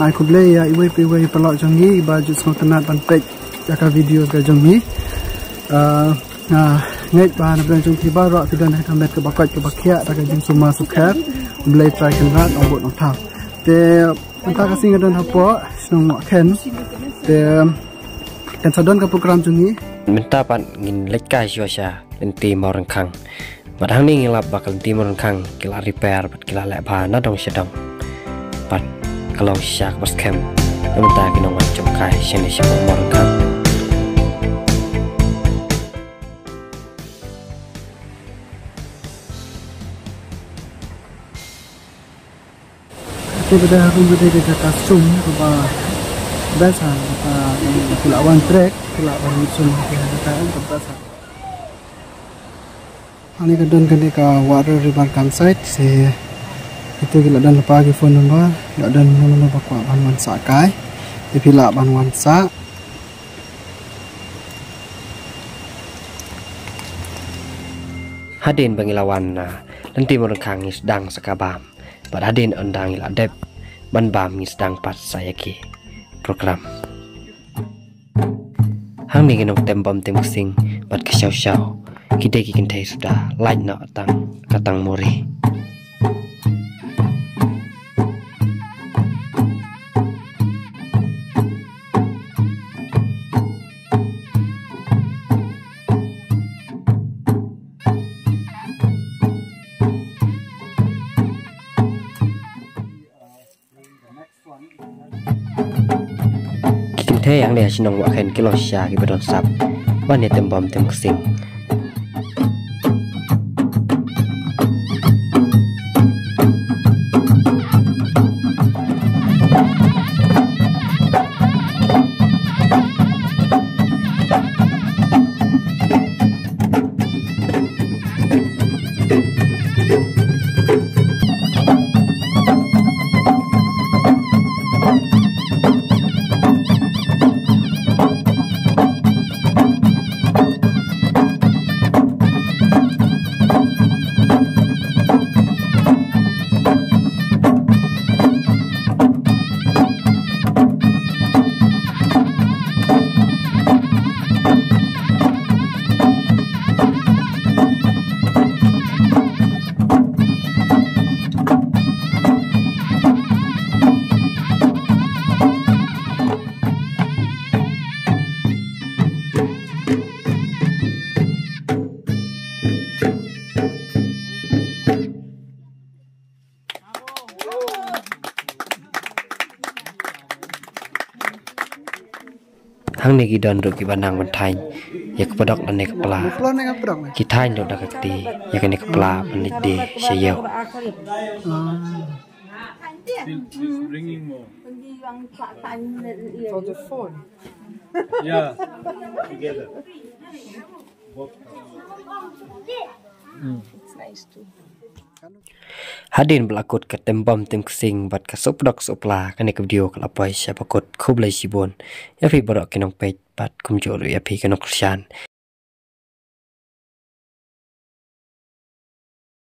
ai ku ble ya iwe pe we pelok jongi ba ju so tenat ban pek ya ka video ga jongi ngai ba na ben jong ti ba ro ti dan ha met ke bakot ke bakhia ta ka jing suma sukhat ble try kan rat ong bot ong tha te anta ka sing dan ha po snong mo khen te kan sadon ka program jongi minta pan ngin lekkai syosha lenti morang khang madang ni ngilap bakal lenti morang khang kila repair pat kila lek ba na dong sedang pat kalau syak bas kem minta kinong macam kai sini siapa morang khang pada harum pada dekat sum apa biasa apa kelawan trek kelawan sum dekat biasa ani kadon kan ka water river campsite si itu gila dan lepas lagi phone number gila dan nama bakwa banwan sa kai pila banwan sa hadin bangilawan nanti morang khang is dang sakabam pada hadin undang ila dep ban bam is dang pat saya ki program hang ni genok tembam tem sing bat ke syau syau kita ki kentai sudah lain nak katang mori thế yang dia sinong wa khen kilo sha ki bedon sap ban ne tembam tem sing hang ni gidon ru ki banang bantai ya kepedok dan nek kepala kita ndok dak keti ya nek kepala penit de sayau bringing more for the phone yeah together it's nice too hadin belakut ke tembam tem sing bat ka sopdok sopla kane ke video kala pai sya bakut khub lai sibon ya fi borok kinong page bat kumjoro ya fi kanok shan